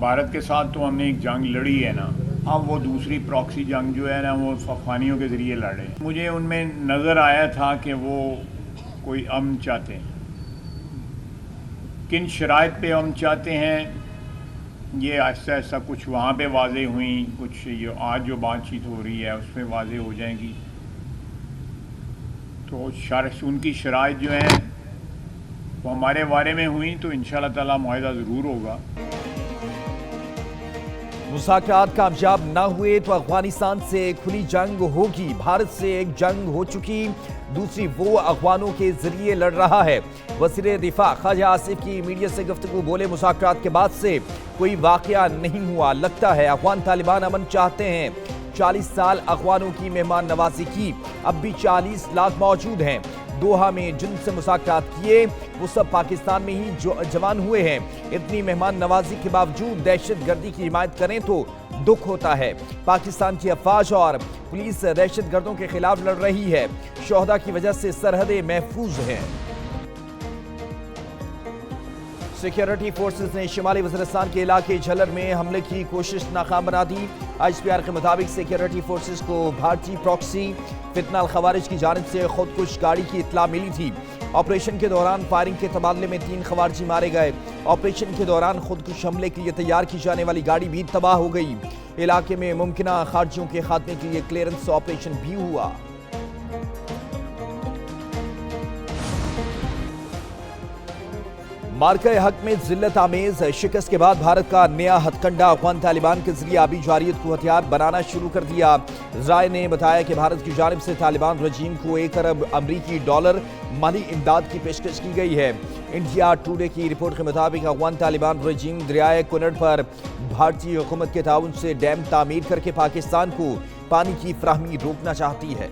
भारत के साथ तो हमने एक जंग लड़ी है ना, अब वो दूसरी प्रॉक्सी जंग जो है ना वो अफगानियों के ज़रिए लड़े। मुझे उनमें नज़र आया था कि वो कोई अमन चाहते हैं। किन शराइत पे अमन चाहते हैं ये ऐसा ऐसा कुछ वहाँ पे वाज़े हुई, कुछ ये आज जो बातचीत हो रही है उस पर वाज़े हो जाएंगी। तो उनकी शराइत जो हैं वो हमारे बारे में हुई तो इंशाअल्लाह ताला मुआहिदा ज़रूर होगा। मुज़ाकरात कामयाब न हुए तो अफगानिस्तान से खुली जंग होगी। भारत से एक जंग हो चुकी, दूसरी वो अफगानों के जरिए लड़ रहा है। वज़ीर दिफा ख्वाजा आसिफ की मीडिया से गुफ्तगू, बोले मज़ाकरात के बाद से कोई वाक़या नहीं हुआ, लगता है अफगान तालिबान अमन चाहते हैं। 40 साल अफगानों की मेहमान नवाजी की, अब भी 40 लाख मौजूद हैं। दोहा में जिनसे मुज़ाकरात किए वो सब पाकिस्तान में ही जवान हुए हैं। इतनी मेहमान नवाजी के बावजूद दहशत गर्दी की हिमायत करें तो दुख होता है। पाकिस्तान की अफवाज और पुलिस दहशत गर्दों के खिलाफ लड़ रही है। शोहदा की वजह से सरहदें महफूज हैं। सिक्योरिटी फोर्सेस ने शिमाली वज़ीरिस्तान के इलाके झलर में हमले की कोशिश नाकाम बना दी। ISPR के मुताबिक सिक्योरिटी फोर्सेस को भारतीय प्रॉक्सी फितना अल खवारिज की जानिब से खुदकुश गाड़ी की इत्तला मिली थी। ऑपरेशन के दौरान फायरिंग के तबादले में 3 खवारजी मारे गए। ऑपरेशन के दौरान खुदकुश हमले के लिए तैयार की जाने वाली गाड़ी भी तबाह हो गई। इलाके में मुमकिना खारजियों के खात्मे के लिए क्लियरेंस ऑपरेशन भी हुआ। मार्का हक में जिल्लत आमेज शिकस्त के बाद भारत का नया हथकंडा अफगान तालिबान के जरिए आबी जारियत को हथियार बनाना शुरू कर दिया। राय ने बताया कि भारत की जानिब से तालिबान रजीम को 1 अरब अमरीकी डॉलर माली इमदाद की पेशकश की गई है। इंडिया टुडे की रिपोर्ट के मुताबिक अफगान तालिबान रजीम दरियाए कुनड़ पर भारतीय हुकूमत के ताउन से डैम तामीर करके पाकिस्तान को पानी की फराहमी रोकना चाहती है।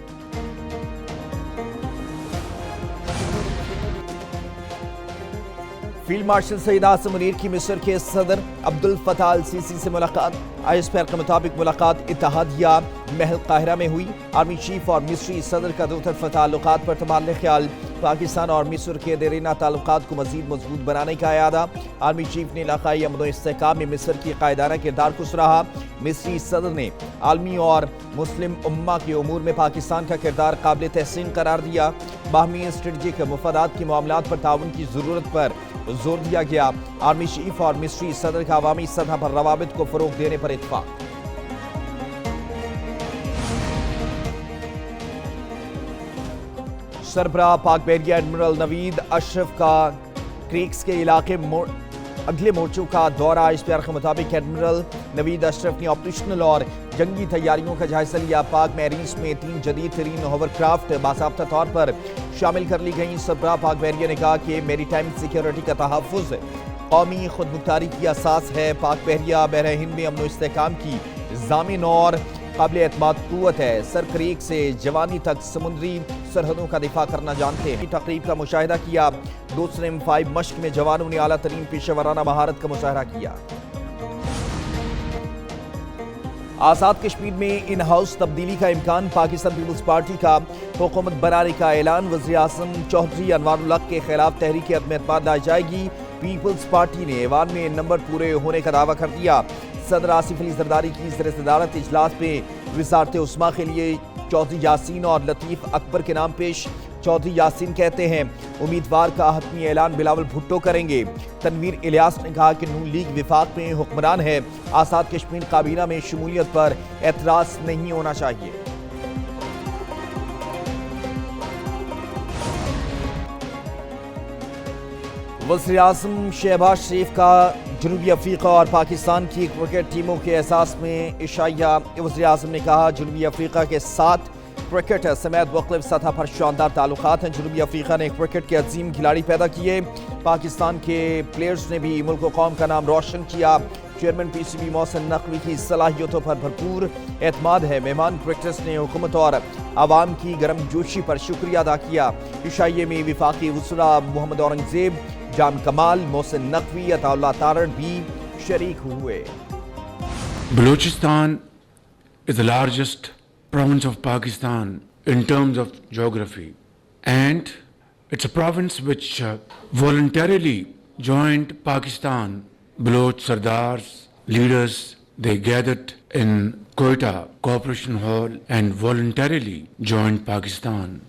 फील्ड मार्शल सईद आसिम मुनीर की मिस्र के सदर अब्दुल फताह अल सीसी से मुलाकात। ISPR के मुताबिक मुलाकात इत्तेहादिया महल काहिरा में हुई। आर्मी चीफ और मिस्री सदर का दो तरफा ताल्लुकात पर तबादला ख्याल। पाकिस्तान और मिस्र के देरीना ताल्लुकात को मजीद मजबूत बनाने का इरादा। आर्मी चीफ ने इलाकाई अमन व इस्तेहकाम में मिस्र की कायदाना किरदार को सराहा। मिस्री सदर ने आलमी और मुस्लिम उम्मा के उमूर में पाकिस्तान का किरदार काबिल तहसीन करार दिया। बाहमी स्ट्रेटजिक मफादात के मामलात पर ताउन की जरूरत पर जोर दिया गया। आर्मी चीफ और मिस्री सदर का अवामी सतह पर रवाबित को फरोग देने पर इत्तेफाक। सरबराह पाक बहरिया एडमिरल नवीद अशरफ का क्रीक्स के इलाके अगले मोर्चों का दौरा। ISPR के मुताबिक एडमिरल नवीद अशरफ ने ऑपरेशनल और जंगी तैयारियों का जायजा लिया। पाक मैरीन्स में 3 जदीद तरीन होवरक्राफ्ट बासाब्ता तौर पर शामिल कर ली गई। सरबराह पाक बहरिया ने कहा कि मेरीटाइम सिक्योरिटी का तहफ़्फ़ुज़ कौमी खुदमुख्तारी की असास है। पाक बहरिया बहर हिंद में अमन व इस्तेहकाम की ज़ामिन और काबिल एतमाद क़ुव्वत है। सर क्रीक से जवानी तक समुद्री सरहदों का दिफा करना जानते हैं। तकरीब का मुशाहिदा किया। 2 मश्क में जवानों ने आला तरीन पेशेवराना महारत का मुशाहिदा किया। आज़ाद कश्मीर में इन हाउस तब्दीली का इम्कान। पाकिस्तान पीपल्स पार्टी का हुकूमत बनाने का ऐलान। वज़ीर आज़म चौधरी अनवारुल हक के खिलाफ तहरीक अदम एतमाद लाई जाएगी। पीपल्स पार्टी ने ऐवान में नंबर पूरे होने का दावा कर दिया। सदर आसिफ अली जरदारी की सदरत इजलास में वज़ारत उस्मा के लिए चौधरी यासीन और लतीफ़ अकबर के नाम पेश। चौधरी यासीन कहते हैं उम्मीदवार का हतमी ऐलान बिलावल भुट्टो करेंगे। तनवीर इलियास ने कहा कि नून लीग विफाक में हुक्मरान है। आज़ाद कश्मीर काबीना में शमूलियत पर एतराज़ नहीं होना चाहिए। वज़ीर आज़म शहबाज शरीफ का जनूबी अफ्रीका और पाकिस्तान की क्रिकेट टीमों के एहसास में इशाया। वज़ीर आज़म ने कहा जनूबी अफ्रीका के 7 क्रिकेटर समेत मुख्तलिफ सतह पर शानदार ताल्लुकात हैं। जनूबी अफ्रीका ने क्रिकेट के अजीम खिलाड़ी पैदा किए। पाकिस्तान के प्लेयर्स ने भी मुल्क व कौम का नाम रोशन किया। चेयरमैन PCB मोहसिन नकवी की सलाहियतों पर भरपूर एतमाद है। मेहमान क्रिकेटर्स ने हुकूमत और आवाम की गर्मजोशी पर शुक्रिया अदा किया। इशाइये में विफाकी वज़रा मोहम्मद औरंगज़ेब, जाम कमाल, मोहसिन नकवी, अताउल्लाह तारड़ भी शरीक हुए। Balochistan is the largest province of Pakistan in terms of geography, and it's a province which voluntarily joined Pakistan. Baloch Sardars leaders, they gathered in Quetta Cooperation Hall and voluntarily joined Pakistan.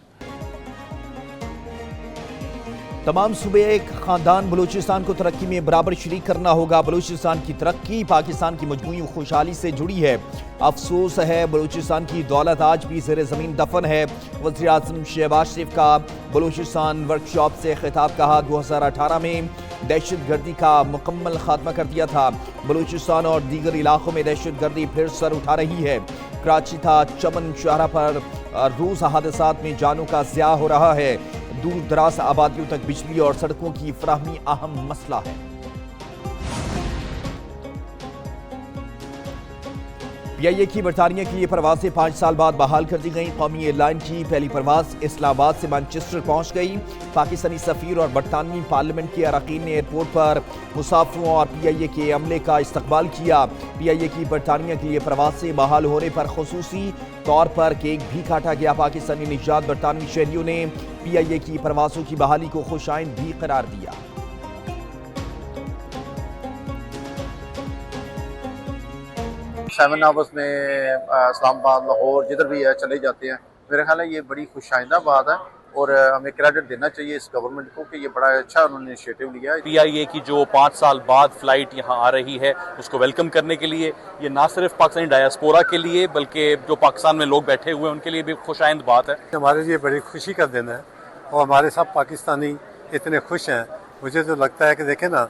तमाम सूबे एक खानदान बलूचिस्तान को तरक्की में बराबर शरीक करना होगा। बलूचिस्तान की तरक्की पाकिस्तान की मजमूई खुशहाली से जुड़ी है। अफसोस है बलूचिस्तान की दौलत आज भी ज़ेर ज़मीन दफन है। वज़ीर आज़म शहबाज शरीफ का बलूचिस्तान वर्कशॉप से खिताब। कहा 2018 में दहशत गर्दी का मुकम्मल खात्मा कर दिया था। बलूचिस्तान और दीगर इलाकों में दहशत गर्दी फिर सर उठा रही है। कराची था चमन शाहरा पर रोज़ हादसात में जानों का ज़िया हो रहा है। दूर दराज आबादियों तक बिजली और सड़कों की फराहमी अहम मसला है। पीआईए की बरतानिया के लिए परवाजें 5 साल बाद बहाल कर दी गई। कौमी एयरलाइन की पहली परवाज इस्लामाबाद से मैनचेस्टर पहुंच गई। पाकिस्तानी सफीर और बरतानवी पार्लियामेंट के अरकान ने एयरपोर्ट पर मुसाफिरों और पीआईए के अमले का इस्तकबाल किया। पीआईए की बरतानिया के लिए परवाजें बहाल होने पर खुसूसी तौर पर केक भी काटा गया। पाकिस्तानी निजात बरतानवी शहरियों ने पीआईए की परवाजों की बहाली को खुशाइंद भी करार दिया। 7 आवर्स में इस्लामाबाद लाहौर जिधर भी है चले जाते हैं। मेरा ख्याल है ये बड़ी खुशाइंदा बात है और हमें क्रेडिट देना चाहिए इस गवर्नमेंट को कि ये बड़ा अच्छा उन्होंने इनिशिएटिव लिया है। पीआईए की जो 5 साल बाद फ़्लाइट यहाँ आ रही है उसको वेलकम करने के लिए ये ना सिर्फ पाकिस्तानी डायस्पोरा के लिए बल्कि जो पाकिस्तान में लोग बैठे हुए हैं उनके लिए भी खुशाइंद बात है। हमारे लिए बड़ी खुशी का दिन है और हमारे सब पाकिस्तानी इतने खुश हैं। मुझे तो लगता है कि देखें ना,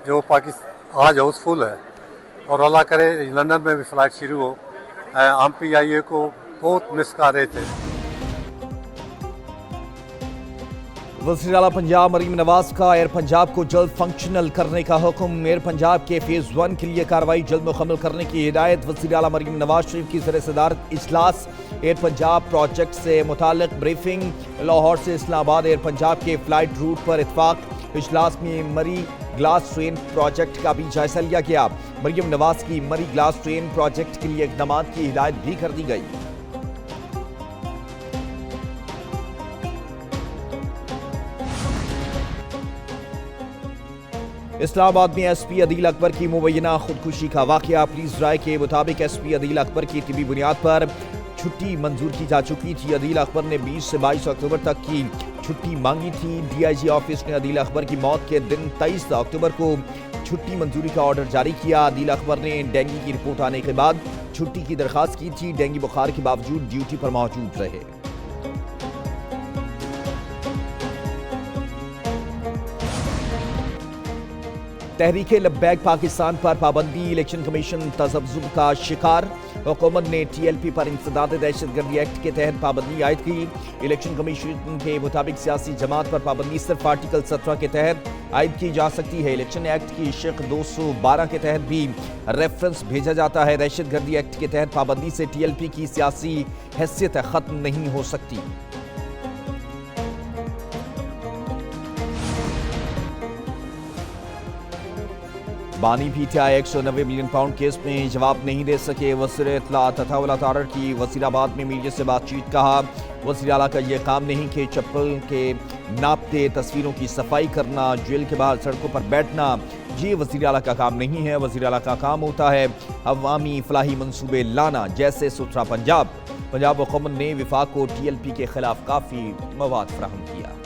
जो पाकिस्तान आज हाउसफुल है और अल्लाह करे लंदन में भी फ़्लाइट शुरू हो। हम पीआईए को बहुत मिस कर रहे थे। वज़ीर आला पंजाब मरीम नवाज का एयर पंजाब को जल्द फंक्शनल करने का हुक्म। एयर पंजाब के फेज़ 1 के लिए कार्रवाई जल्द मुकम्मल करने की हिदायत। वज़ीर आला मरीम नवाज शरीफ की ज़र सदारत इजलास। एयर पंजाब प्रोजेक्ट से मुताल्लिक ब्रीफिंग। लाहौर से इस्लामाबाद एयर पंजाब के फ़्लाइट रूट पर इत्तफाक। इजलास में मरी ग्लास ट्रेन प्रोजेक्ट का भी जायजा लिया गया। मरीम नवाज की मरी ग्लास ट्रेन प्रोजेक्ट के लिए इक़दाम की हिदायत भी कर दी गई। इस्लामाबाद में एसपी अदील अकबर की मुबैना खुदकुशी का वाकया। पुलिस राय के मुताबिक एसपी अदील अकबर की तिबी बुनियाद पर छुट्टी मंजूर की जा चुकी थी। अदील अकबर ने 20 से 22 अक्टूबर तक की छुट्टी मांगी थी। डीआईजी ऑफिस ने अदील अकबर की मौत के दिन 23 अक्टूबर को छुट्टी मंजूरी का ऑर्डर जारी किया। अदील अकबर ने डेंगू की रिपोर्ट आने के बाद छुट्टी की दरख्वास्त की थी। डेंगू बुखार के बावजूद ड्यूटी पर मौजूद रहे। तहरीक लब्बैक पाकिस्तान पर पाबंदी। इलेक्शन कमीशन तज़ब्ज़ुब का शिकार। हुकूमत ने टीएलपी पर इंसदाद दहशतगर्दी एक्ट के तहत पाबंदी आयद की। इलेक्शन कमीशन के मुताबिक सियासी जमात पर पाबंदी सिर्फ आर्टिकल 17 के तहत आयद की जा सकती है। इलेक्शन एक्ट की शिक 212 के तहत भी रेफरेंस भेजा जाता है। दहशतगर्दी एक्ट के तहत पाबंदी से टीएलपी की सियासी हैसियत ख़त्म नहीं हो सकती। बानी पीटीआई 190 मिलियन पाउंड केस में जवाब नहीं दे सके। वज़ीर इत्तलात अताउल्लाह तारड़ की वज़ीराबाद में मीडिया से बातचीत। कहा वज़ीर आला का यह काम नहीं कि चप्पल के नापते तस्वीरों की सफाई करना, जेल के बाहर सड़कों पर बैठना, ये वज़ीर आला का काम नहीं है। वज़ीर आला का काम होता है अवामी फलाही मंसूबे लाना, जैसे सुथरा पंजाब। पंजाब हुकूमत ने विफाक को टीएलपी के खिलाफ काफ़ी मवाद फराहम किया।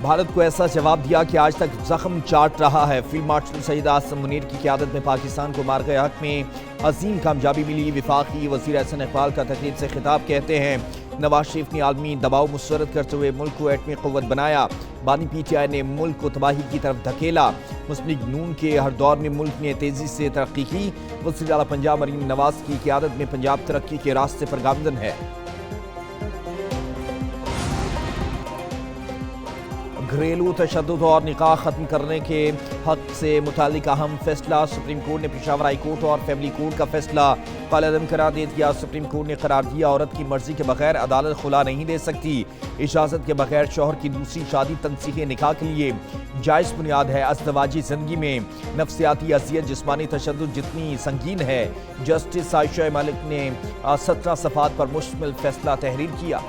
भारत को ऐसा जवाब दिया कि आज तक जख्म चाट रहा है। फील्ड मार्शल सईद आसम मुनीर की क़यादत में पाकिस्तान को मार्के हक में अजीम कामयाबी मिली। वफाकी वज़ीर एहसन इकबाल का तकरीब से खिताब। कहते हैं नवाज शरीफ ने आलमी दबाव मुस्तरद करते हुए मुल्क को एटमी क़ुव्वत बनाया। बानी पीटीआई ने मुल्क को तबाही की तरफ धकेला। मुस्लिम लीग नून के हर दौर में मुल्क ने तेज़ी से तरक्की की। वज़ीर आला पंजाब मरीम नवाज की क़यादत में पंजाब तरक्की के रास्ते पर गामजन है। घरेलू तशद्दुद और निकाह ख़त्म करने के हक से मुतालिक अहम फैसला। सुप्रीम कोर्ट ने पेशावर हाई कोर्ट और फैमिली कोर्ट का फैसला कालेअदम करार दे दिया। सुप्रीम कोर्ट ने करार दिया औरत की मर्जी के बगैर अदालत खुला नहीं दे सकती। इजाज़त के बगैर शौहर की दूसरी शादी तनसीखे निकाह के लिए जायज़ बुनियाद है। अज़दवाजी ज़िंदगी में नफ्सियाती अज़ियत जिस्मानी तशद्दुद जितनी संगीन है। जस्टिस आयशा मालिक ने 17 सफ़ात पर मुश्तमिल फैसला तहरीर किया।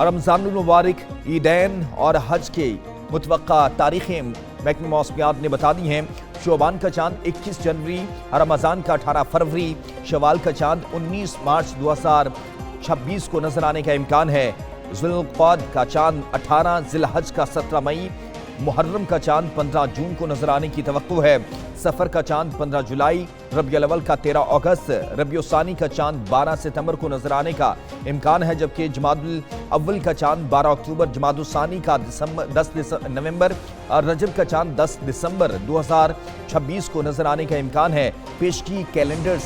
रमज़ानुल मुबारक, ईदैन और हज के मुतवक्का तारीखें महकमे मौसमियात ने बता दी हैं। शोबान का चांद 21 जनवरी, रमज़ान का 18 फरवरी, शवाल का चांद 19 मार्च 2026 को नजर आने का इम्कान है। ज़ुल्क़ाद का चांद 18, ज़िलहज का 17 मई, मुहर्रम का चांद 15 जून को नजर आने की तवक्को है। सफ़र का चांद 15 जुलाई, रबियुल अव्वल का 13 अगस्त, रबियुल सानी का चांद 12 सितंबर को नजर आने का इम्कान है, जबकि जमादुल अव्वल का चांद 12 अक्टूबर, जमादुल सानी का 10 नवंबर और रजब का चांद 10 दिसंबर 2026 को नजर आने का इम्कान है। पेश की कैलेंडर